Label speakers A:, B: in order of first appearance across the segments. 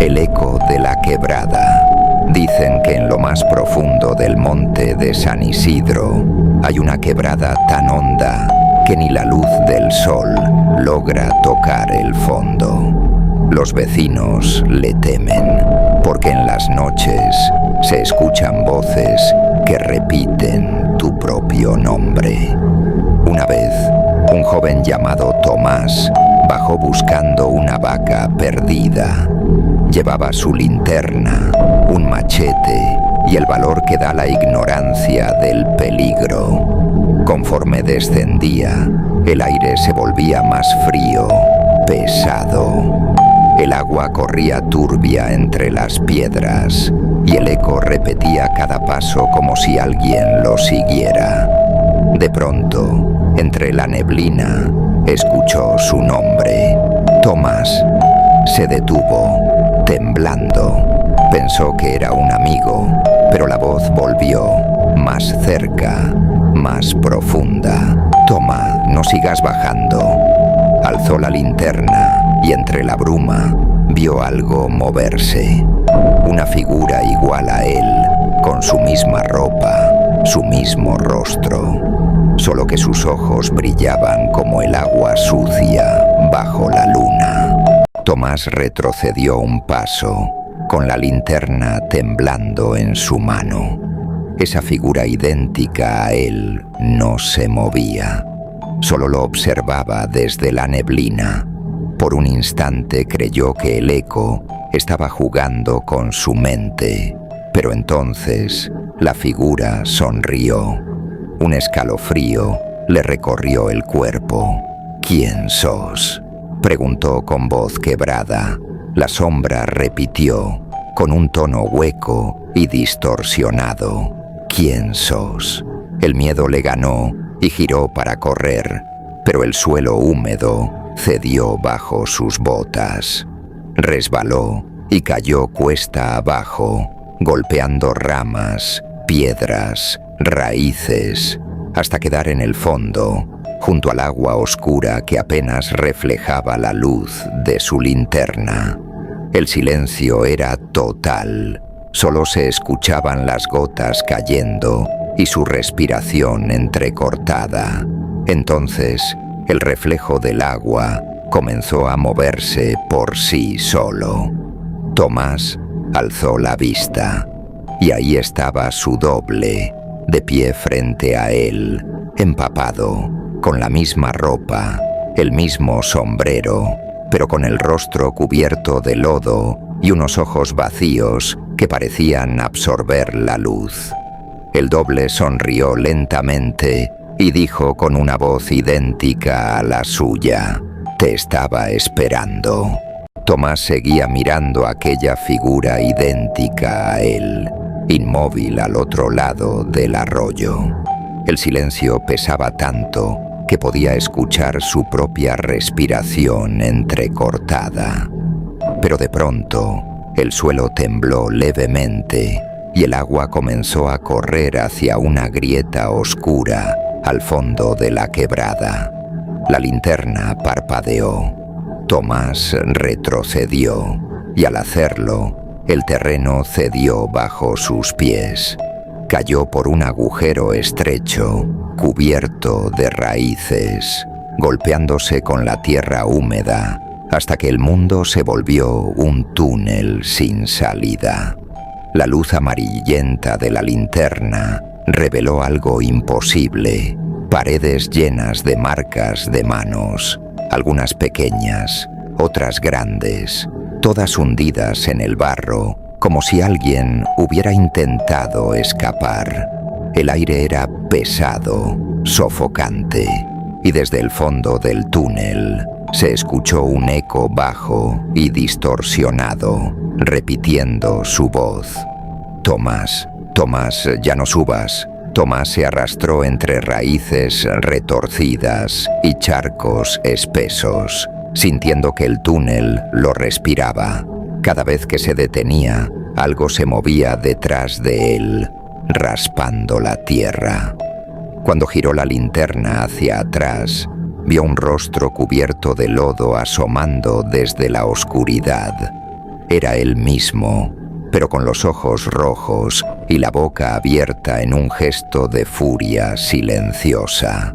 A: el eco de la quebrada. Dicen que en lo más profundo del monte de San Isidro hay una quebrada tan honda que ni la luz del sol logra tocar el fondo. Los vecinos le temen, porque en las noches se escuchan voces que repiten tu propio nombre. Una vez, un joven llamado Tomás bajó buscando una vaca perdida. Llevaba su linterna, un machete y el valor que da la ignorancia del peligro. Conforme descendía, el aire se volvía más frío, pesado. El agua corría turbia entre las piedras y el eco repetía cada paso como si alguien lo siguiera. De pronto, entre la neblina, escuchó su nombre. Tomás. Se detuvo, temblando. Pensó que era un amigo, pero la voz volvió, más cerca, más profunda. Toma, no sigas bajando. Alzó la linterna y entre la bruma vio algo moverse. Una figura igual a él, con su misma ropa, su mismo rostro. Solo que sus ojos brillaban como el agua sucia bajo la luna. Tomás retrocedió un paso, con la linterna temblando en su mano. Esa figura idéntica a él no se movía. Solo lo observaba desde la neblina. Por un instante creyó que el eco estaba jugando con su mente, pero entonces la figura sonrió. Un escalofrío le recorrió el cuerpo. ¿Quién sos?, preguntó con voz quebrada. La sombra repitió, con un tono hueco y distorsionado. ¿Quién sos? El miedo le ganó y giró para correr, pero el suelo húmedo cedió bajo sus botas. Resbaló y cayó cuesta abajo, golpeando ramas, piedras, raíces, hasta quedar en el fondo, junto al agua oscura que apenas reflejaba la luz de su linterna. El silencio era total. Solo se escuchaban las gotas cayendo y su respiración entrecortada. Entonces, el reflejo del agua comenzó a moverse por sí solo. Tomás alzó la vista, y ahí estaba su doble, de pie frente a él, empapado, con la misma ropa, el mismo sombrero, pero con el rostro cubierto de lodo y unos ojos vacíos que parecían absorber la luz. El doble sonrió lentamente y dijo con una voz idéntica a la suya: «Te estaba esperando». Tomás seguía mirando aquella figura idéntica a él, inmóvil al otro lado del arroyo. El silencio pesaba tanto que podía escuchar su propia respiración entrecortada. Pero de pronto, el suelo tembló levemente y el agua comenzó a correr hacia una grieta oscura al fondo de la quebrada. La linterna parpadeó. Tomás retrocedió y al hacerlo, el terreno cedió bajo sus pies. Cayó por un agujero estrecho, cubierto de raíces, golpeándose con la tierra húmeda, hasta que el mundo se volvió un túnel sin salida. La luz amarillenta de la linterna reveló algo imposible: paredes llenas de marcas de manos, algunas pequeñas, otras grandes, todas hundidas en el barro, como si alguien hubiera intentado escapar. El aire era pesado, sofocante, y desde el fondo del túnel se escuchó un eco bajo y distorsionado, repitiendo su voz: «Tomás, Tomás, ya no subas». Tomás se arrastró entre raíces retorcidas y charcos espesos, sintiendo que el túnel lo respiraba. Cada vez que se detenía, algo se movía detrás de él, raspando la tierra. Cuando giró la linterna hacia atrás, vio un rostro cubierto de lodo asomando desde la oscuridad. era él mismo, pero con los ojos rojos y la boca abierta en un gesto de furia silenciosa.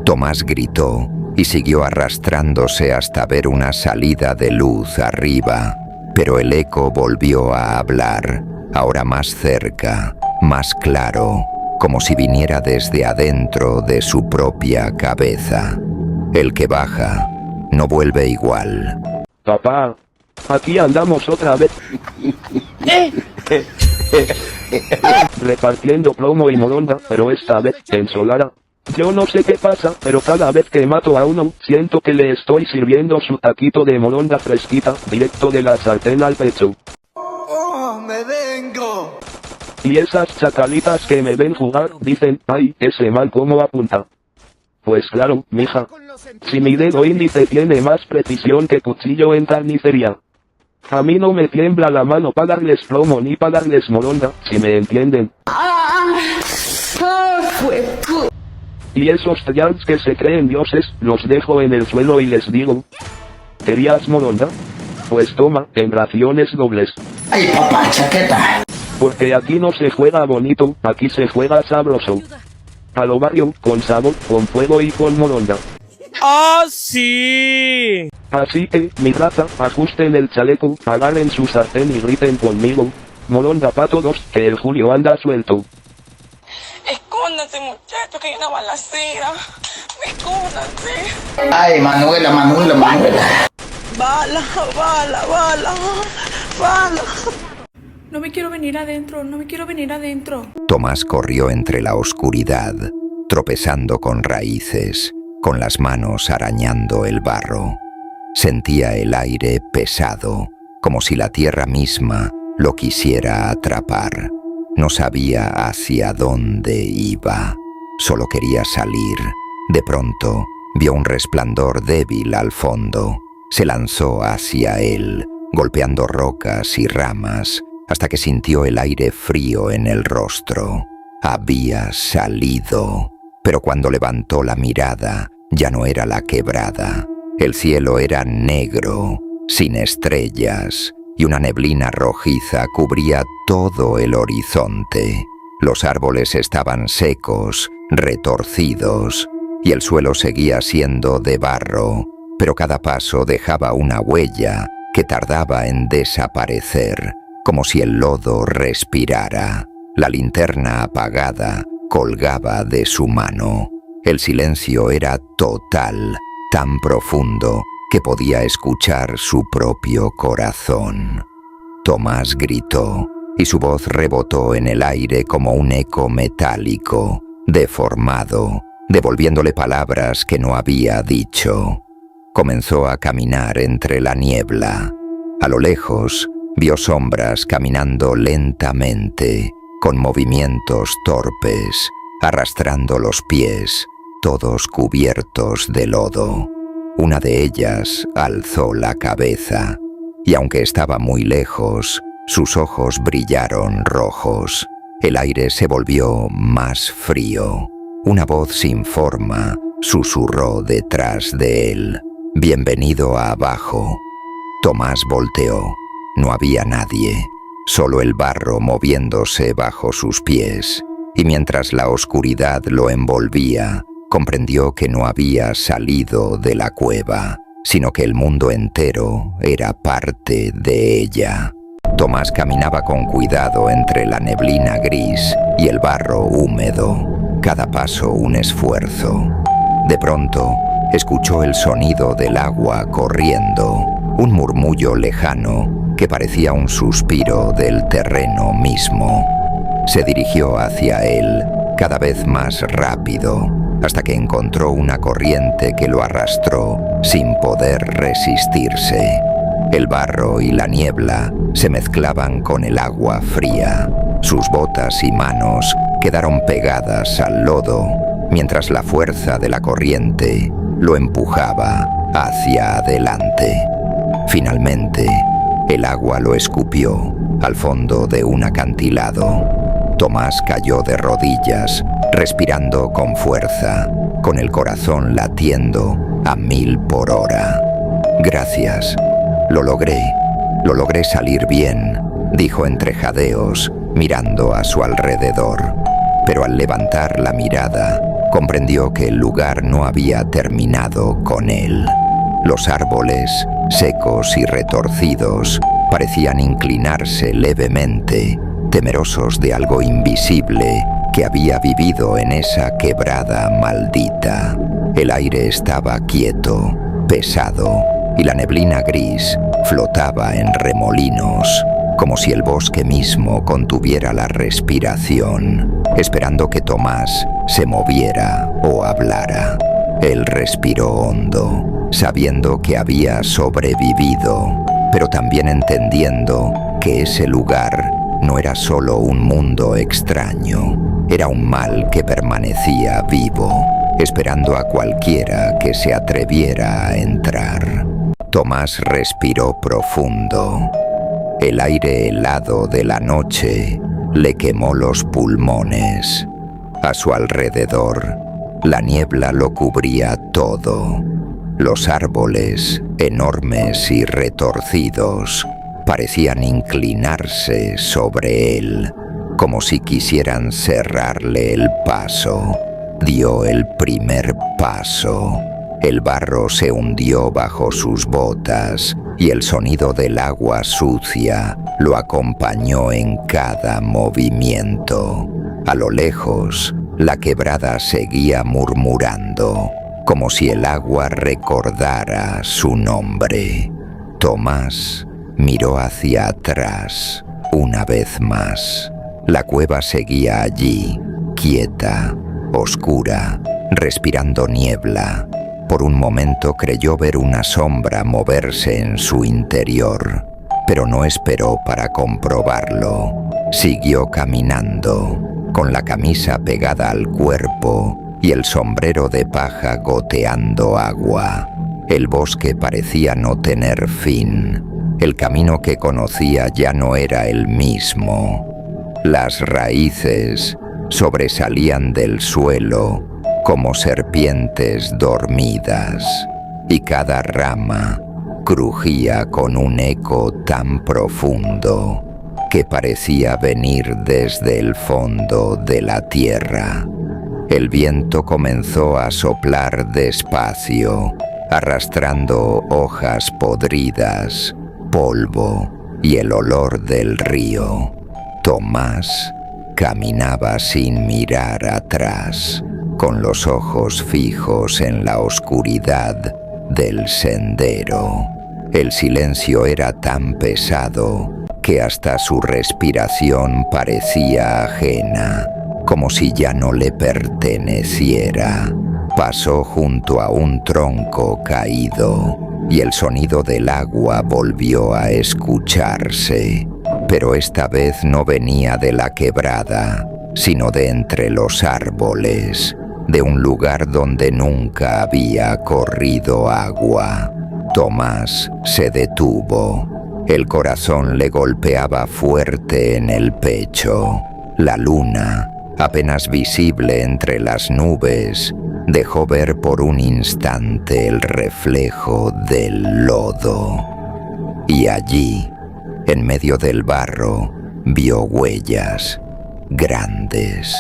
A: Tomás gritó y siguió arrastrándose hasta ver una salida de luz arriba, pero el eco volvió a hablar, ahora más cerca, más claro, como si viniera desde adentro de su propia cabeza. El que baja no vuelve igual.
B: Papá, aquí andamos otra vez. Repartiendo plomo y moronga, pero esta vez en Solara. Yo no sé qué pasa, pero cada vez que mato a uno, siento que le estoy sirviendo su taquito de moronga fresquita, directo de la sartén al pecho.
C: ¡Oh, me vengo!
B: Y esas chacalitas que me ven jugar, dicen, ay, ese man cómo apunta. Pues claro, mija. Si mi dedo índice tiene más precisión que cuchillo en carnicería. A mí no me tiembla la mano para darles plomo ni para darles moronga, si me entienden. Y esos trials que se creen dioses, los dejo en el suelo y les digo, ¿querías moronga? Pues toma, en raciones dobles.
C: ¡Ay, papá, chaqueta!
B: Porque aquí no se juega bonito, aquí se juega sabroso. A lo barrio, con sabor, con fuego y con moronga.
D: ¡Ah, sí!
B: Así que, mi raza, ajusten el chaleco, agarren su sartén y griten conmigo. Moronga pa' todos, que el Julio anda suelto.
E: Escóndate, muchacho, que hay una balacera. Escóndate.
C: ¡Ay, Manuela!
E: Bala, bala, bala, bala.
F: No me quiero venir adentro, no me quiero venir adentro.
A: Tomás corrió entre la oscuridad, tropezando con raíces, con las manos arañando el barro. Sentía el aire pesado, como si la tierra misma lo quisiera atrapar. No sabía hacia dónde iba, solo quería salir. De pronto, vio un resplandor débil al fondo. Se lanzó hacia él, golpeando rocas y ramas, hasta que sintió el aire frío en el rostro. Había salido, pero cuando levantó la mirada, ya no era la quebrada. El cielo era negro, sin estrellas, y una neblina rojiza cubría todo el horizonte. Los árboles estaban secos, retorcidos, y el suelo seguía siendo de barro, pero cada paso dejaba una huella que tardaba en desaparecer, como si el lodo respirara. La linterna apagada colgaba de su mano. El silencio era total, tan profundo que podía escuchar su propio corazón. Tomás gritó, y su voz rebotó en el aire como un eco metálico, deformado, devolviéndole palabras que no había dicho. Comenzó a caminar entre la niebla. A lo lejos, vio sombras caminando lentamente, con movimientos torpes, arrastrando los pies, todos cubiertos de lodo. Una de ellas alzó la cabeza, y aunque estaba muy lejos, sus ojos brillaron rojos. El aire se volvió más frío. Una voz sin forma susurró detrás de él. «Bienvenido a abajo». Tomás volteó. No había nadie, solo el barro moviéndose bajo sus pies, y mientras la oscuridad lo envolvía, comprendió que no había salido de la cueva, sino que el mundo entero era parte de ella. Tomás caminaba con cuidado entre la neblina gris y el barro húmedo, cada paso un esfuerzo. De pronto, escuchó el sonido del agua corriendo, un murmullo lejano que parecía un suspiro del terreno mismo. Se dirigió hacia él, cada vez más rápido, hasta que encontró una corriente que lo arrastró sin poder resistirse. El barro y la niebla se mezclaban con el agua fría. Sus botas y manos quedaron pegadas al lodo, mientras la fuerza de la corriente lo empujaba hacia adelante. Finalmente, el agua lo escupió al fondo de un acantilado. Tomás cayó de rodillas, respirando con fuerza, con el corazón latiendo a 1000 por hora. «Gracias, lo logré», Lo logré salir bien, dijo entre jadeos, mirando a su alrededor. Pero al levantar la mirada, comprendió que el lugar no había terminado con él. Los árboles, secos y retorcidos, parecían inclinarse levemente, temerosos de algo invisible que había vivido en esa quebrada maldita. El aire estaba quieto, pesado, y la neblina gris flotaba en remolinos, como si el bosque mismo contuviera la respiración, esperando que Tomás se moviera o hablara. Él respiró hondo, sabiendo que había sobrevivido, pero también entendiendo que ese lugar no era solo un mundo extraño, era un mal que permanecía vivo, esperando a cualquiera que se atreviera a entrar. Tomás respiró profundo. El aire helado de la noche le quemó los pulmones. A su alrededor, la niebla lo cubría todo. Los árboles, enormes y retorcidos, parecían inclinarse sobre él, como si quisieran cerrarle el paso. Dio el primer paso. El barro se hundió bajo sus botas y el sonido del agua sucia lo acompañó en cada movimiento. A lo lejos, la quebrada seguía murmurando, como si el agua recordara su nombre. Tomás miró hacia atrás una vez más. La cueva seguía allí, quieta, oscura, respirando niebla. Por un momento creyó ver una sombra moverse en su interior, pero no esperó para comprobarlo. Siguió caminando, con la camisa pegada al cuerpo y el sombrero de paja goteando agua. El bosque parecía no tener fin. El camino que conocía ya no era el mismo. Las raíces sobresalían del suelo como serpientes dormidas, y cada rama crujía con un eco tan profundo que parecía venir desde el fondo de la tierra. El viento comenzó a soplar despacio, arrastrando hojas podridas, polvo y el olor del río. Tomás caminaba sin mirar atrás, con los ojos fijos en la oscuridad del sendero. El silencio era tan pesado que hasta su respiración parecía ajena, como si ya no le perteneciera. Pasó junto a un tronco caído y el sonido del agua volvió a escucharse, pero esta vez no venía de la quebrada, sino de entre los árboles, de un lugar donde nunca había corrido agua. Tomás se detuvo. El corazón le golpeaba fuerte en el pecho. La luna, apenas visible entre las nubes, dejó ver por un instante el reflejo del lodo. Y allí, en medio del barro, vio huellas, grandes,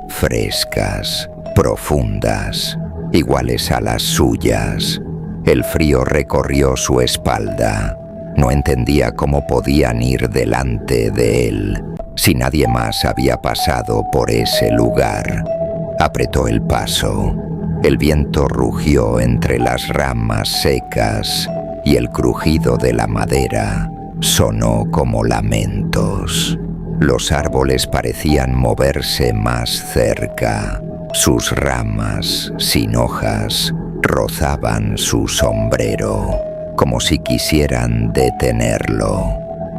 A: frescas, profundas, iguales a las suyas. El frío recorrió su espalda. No entendía cómo podían ir delante de él, si nadie más había pasado por ese lugar. Apretó el paso. El viento rugió entre las ramas secas y el crujido de la madera sonó como lamentos. Los árboles parecían moverse más cerca. Sus ramas, sin hojas, rozaban su sombrero, como si quisieran detenerlo.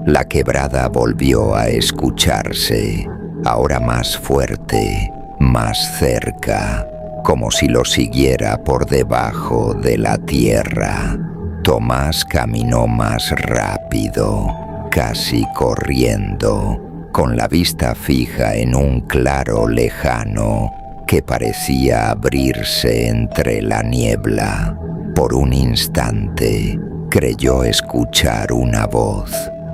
A: La quebrada volvió a escucharse, ahora más fuerte, más cerca, como si lo siguiera por debajo de la tierra. Tomás caminó más rápido, casi corriendo, con la vista fija en un claro lejano que parecía abrirse entre la niebla. Por un instante creyó escuchar una voz,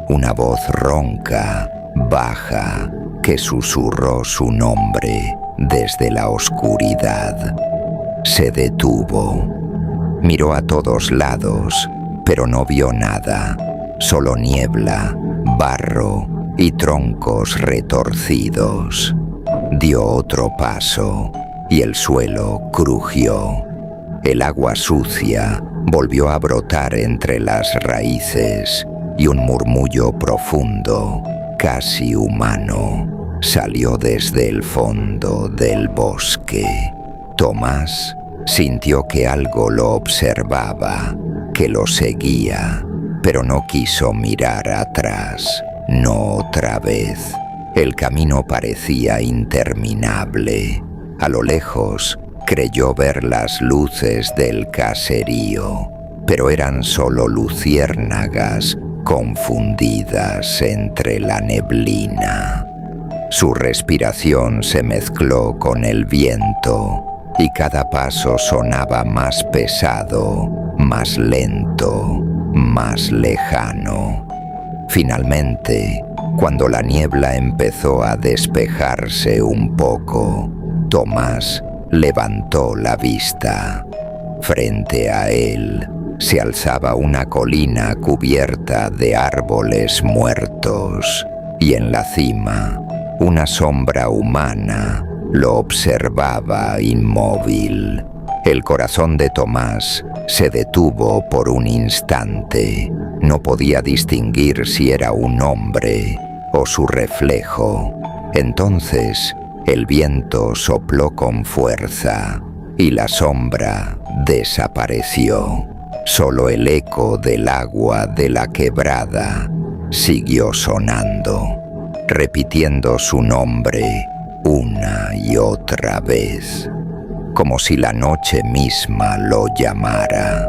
A: una voz ronca, baja, que susurró su nombre desde la oscuridad. Se detuvo. Miró a todos lados, pero no vio nada, solo niebla, barro y troncos retorcidos. Dio otro paso y el suelo crujió. El agua sucia volvió a brotar entre las raíces y un murmullo profundo, casi humano, salió desde el fondo del bosque. Tomás sintió que algo lo observaba, que lo seguía, pero no quiso mirar atrás, no otra vez. El camino parecía interminable. A lo lejos creyó ver las luces del caserío, pero eran solo luciérnagas confundidas entre la neblina. Su respiración se mezcló con el viento y cada paso sonaba más pesado, más lento, más lejano. Finalmente, cuando la niebla empezó a despejarse un poco, Tomás levantó la vista. Frente a él se alzaba una colina cubierta de árboles muertos y en la cima una sombra humana lo observaba inmóvil. El corazón de Tomás se detuvo por un instante. No podía distinguir si era un hombre o su reflejo. Entonces el viento sopló con fuerza y la sombra desapareció. Solo el eco del agua de la quebrada siguió sonando, repitiendo su nombre una y otra vez, como si la noche misma lo llamara.